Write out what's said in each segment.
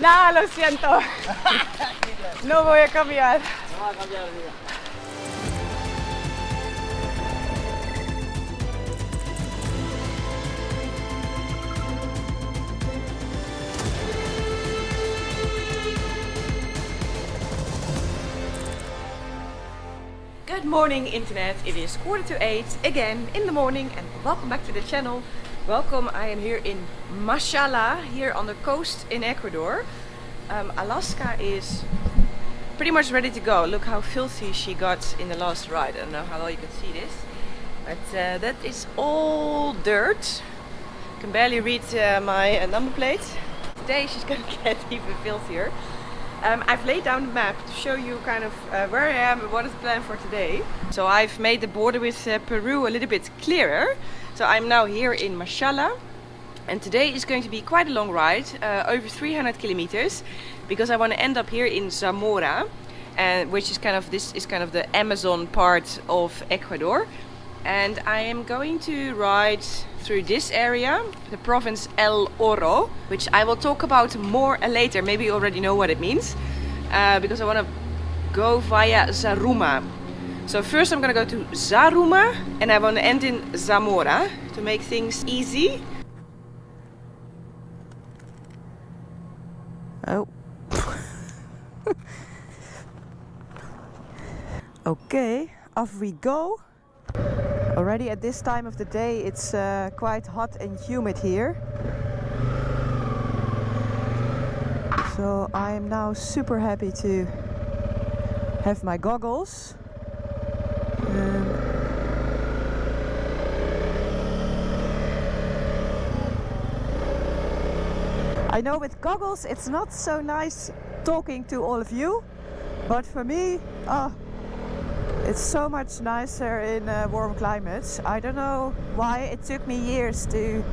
Nah, lo siento. No voy a cambiar. No va a cambiar, mira. Good morning internet, it is 7:45 again in the morning and welcome back to the channel. Welcome, I am here in Machala, here on the coast in Ecuador. Alaska is pretty much ready to go. Look how filthy she got in the last ride. I don't know how well you can see this, but that is all dirt. I can barely read my number plate. Today she's gonna get even filthier. I've laid down the map to show you kind of where I am and what is the plan for today. So I've made the border with Peru a little bit clearer. So I'm now here in Machala, and today is going to be quite a long ride, over 300 kilometers, because I want to end up here in Zamora, which is kind of the Amazon part of Ecuador. And I am going to ride through this area, the province El Oro, which I will talk about more later. Maybe you already know what it means, because I want to go via Zaruma. So first I'm going to go to Zaruma and I want to end in Zamora to make things easy. Oh. Okay, off we go. Already at this time of the day it's quite hot and humid here. So I am now super happy to have my goggles. I know with goggles it's not so nice talking to all of you, but for me, it's so much nicer in warm climates. I don't know why it took me years to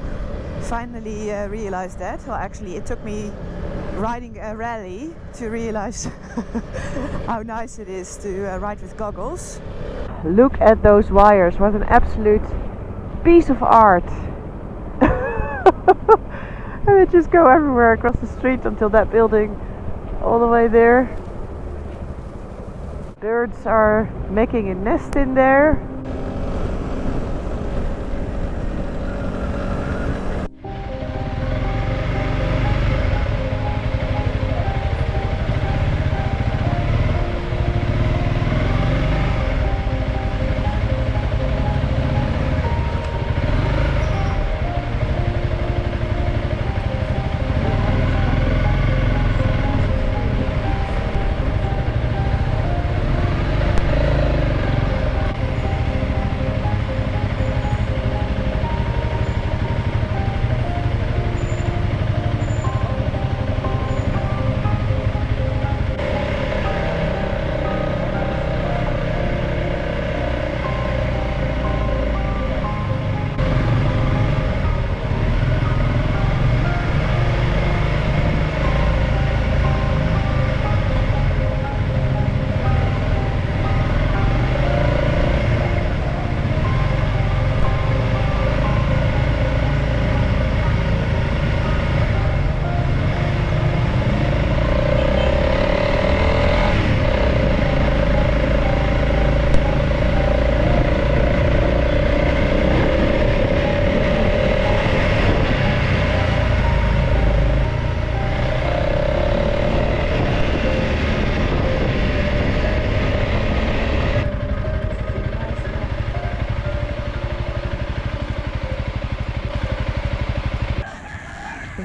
finally realize that. Well, actually it took me riding a rally to realize how nice it is to ride with goggles. Look at those wires, what an absolute piece of art. And they just go everywhere across the street until that building, all the way there. Birds are making a nest in there.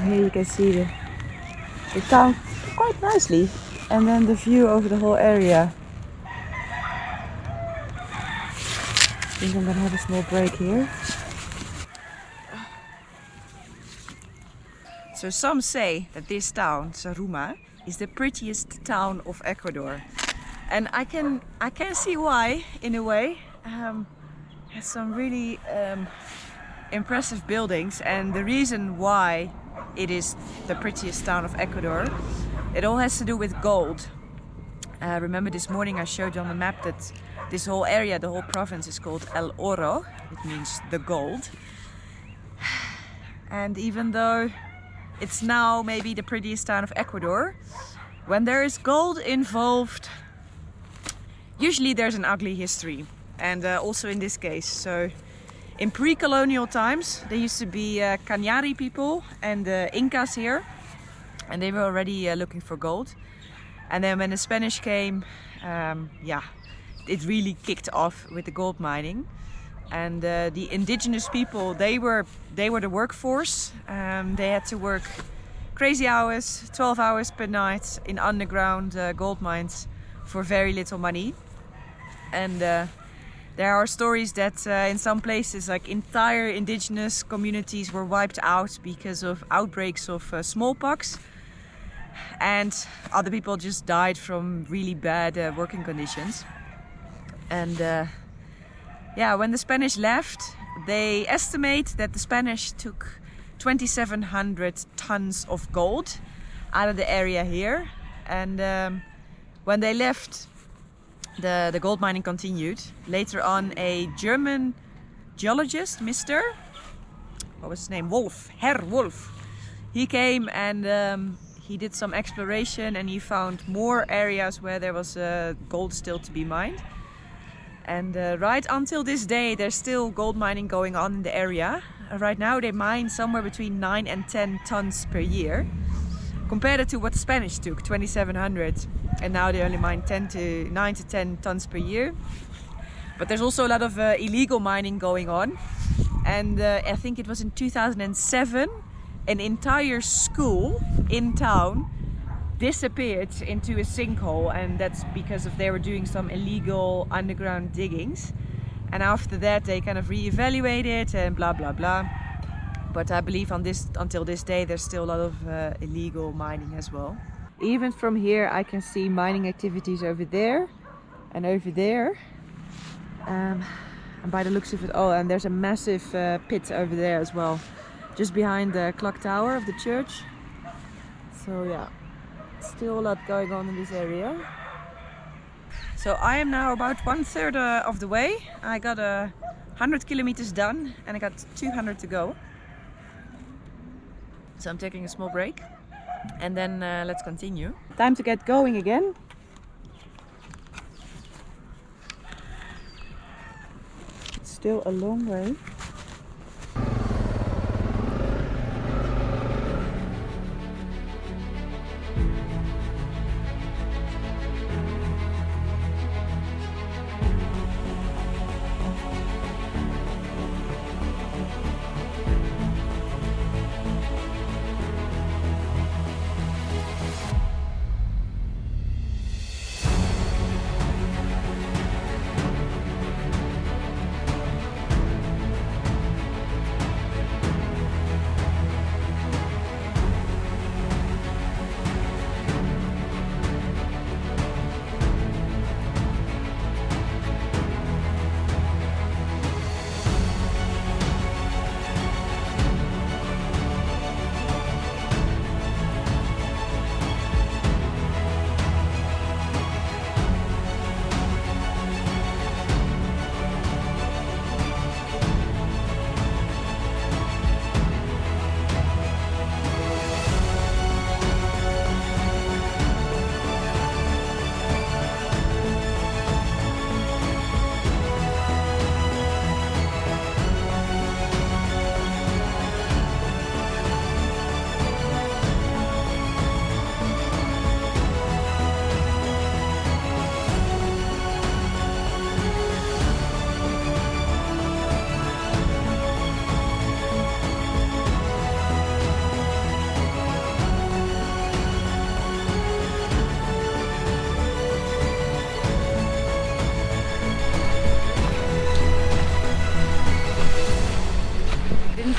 Here you can see the town quite nicely, and then the view over the whole area. I think I'm gonna have a small break here. So some say that this town, Zaruma, is the prettiest town of Ecuador, and I can see why in a way. It has some really impressive buildings, and the reason why it is the prettiest town of Ecuador, it all has to do with gold. Remember this morning I showed you on the map that this whole area, the whole province, is called El Oro. It means the gold. And even though it's now maybe the prettiest town of Ecuador. When there is gold involved, usually there's an ugly history, and also in this case. So in pre-colonial times, there used to be Cañari people and Incas here, and they were already looking for gold. And then when the Spanish came, yeah, it really kicked off with the gold mining. And the indigenous people, they were the workforce. They had to work crazy hours, 12 hours per night in underground gold mines for very little money. And there are stories that in some places, like entire indigenous communities were wiped out because of outbreaks of smallpox. And other people just died from really bad working conditions. And yeah, when the Spanish left, they estimate that the Spanish took 2,700 tons of gold out of the area here. And when they left, the gold mining continued. Later on, a German geologist, what was his name? Herr Wolf. He came and he did some exploration, and he found more areas where there was gold still to be mined. And right until this day, there's still gold mining going on in the area. Right now they mine somewhere between 9 and 10 tons per year. Compare it to what the Spanish took, 2,700. And now they only mine 9 to 10 tons per year. But there's also a lot of illegal mining going on. And I think it was in 2007, an entire school in town disappeared into a sinkhole, and that's because they were doing some illegal underground diggings. And after that they kind of re-evaluated and blah blah blah. But I believe until this day there's still a lot of illegal mining as well. Even from here I can see mining activities over there and over there. And by the looks of it, oh, and there's a massive pit over there as well, just behind the clock tower of the church. So yeah, still a lot going on in this area. So I am now about 1/3 of the way. I got 100 kilometers done and I got 200 to go. So I'm taking a small break and then let's continue. Time to get going again. It's still a long way.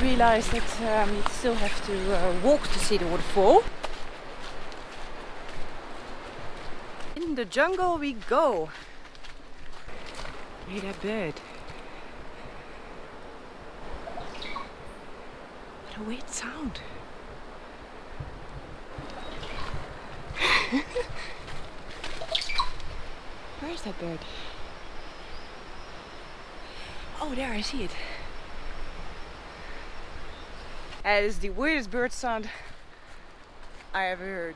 Realize that you still have to walk to see the waterfall. In the jungle we go. Hear that bird? What a weird sound. Where is that bird? Oh, there, I see it. It is the weirdest bird sound I have heard.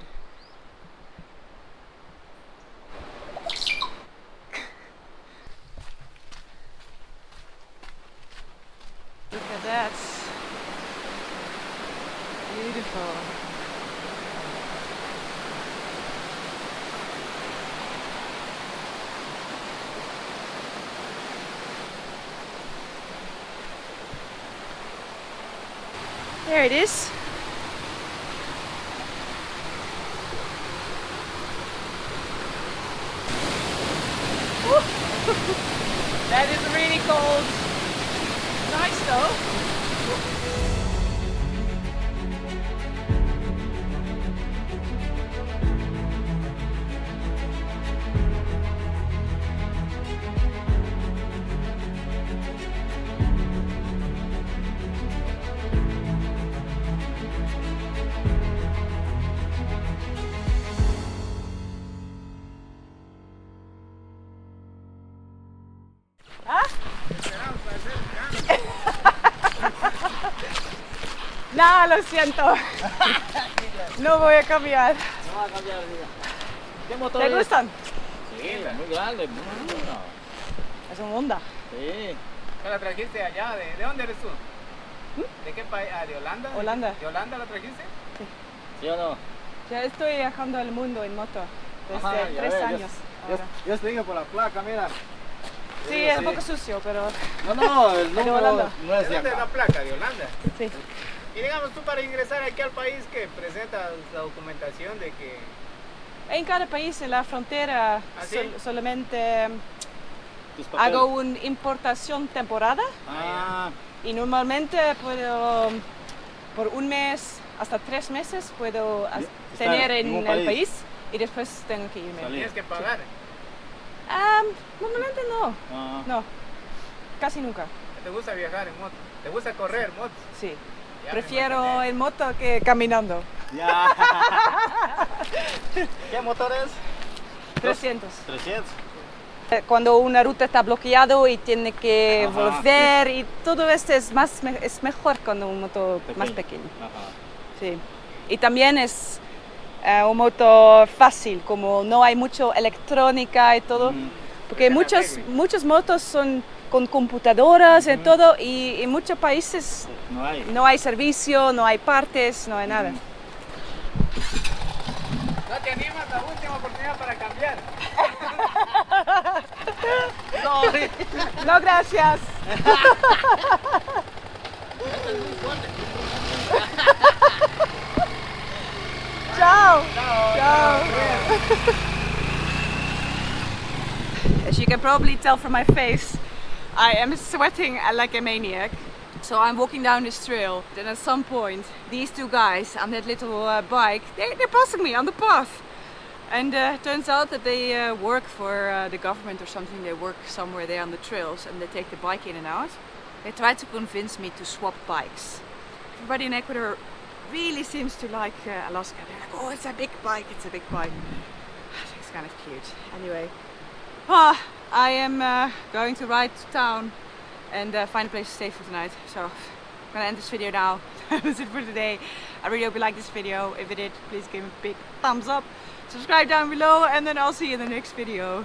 Look at that. Beautiful. There it is. That is really cold. Nice though. No, lo siento. No voy a cambiar. No va a cambiar, diga. ¿Qué motor ¿Te es? gustan? Sí, muy grande, muy bueno. Es un Honda. Sí. ¿Te la trajiste allá? ¿De dónde eres tú? ¿De qué país? Ah, ¿de Holanda? Holanda. ¿De Holanda la trajiste? ¿Sí o no? Ya estoy viajando al mundo en moto desde Ajá, ya 3 ves, años. ahora. Yo te digo por la placa, mira. Sí, es un poco sucio, pero No, el número Holanda. no es ¿De de dónde es la acá. placa? ¿De Holanda? sí. Y digamos tú para ingresar aquí al país que presentas la documentación de que... En cada país en la frontera ¿Ah, sí? solamente Tus papeles. hago una importación temporada Ah, y normalmente puedo por un mes hasta 3 meses puedo Estar tener en en un el país. país y después tengo que irme. Salir. Tienes que pagar. Normalmente no, ah. no, casi nunca. ¿Te gusta viajar en moto? ¿Te gusta correr moto? Sí. Ya me Prefiero imaginé. en moto que caminando. Ya. ¿Qué motor es? 300. 300. Cuando una ruta está bloqueado y tiene que Ajá, volver y todo esto es es mejor cuando un moto más pequeño. Ajá. Sí. Y también es un moto fácil, como no hay mucho electrónica y todo, porque muchas motos son con computadoras y todo y en muchos países No hay. no hay servicio, no hay partes, no hay nada. ¿No te animas a la última oportunidad para cambiar? No, gracias. Ciao. Ciao. As you can probably tell from my face, I am sweating like a maniac. So I'm walking down this trail, then at some point, these two guys on that little bike, they're passing me on the path. And turns out that they work for the government or something. They work somewhere there on the trails and they take the bike in and out. They tried to convince me to swap bikes. Everybody in Ecuador really seems to like Alaska. They're like, oh, it's a big bike, it's a big bike. I think it's kind of cute. Anyway, I am going to ride to town and find a place to stay for tonight. So I'm gonna end this video now. That's it for today. I really hope you liked this video. If you did, please give me a big thumbs up. Subscribe down below and then I'll see you in the next video.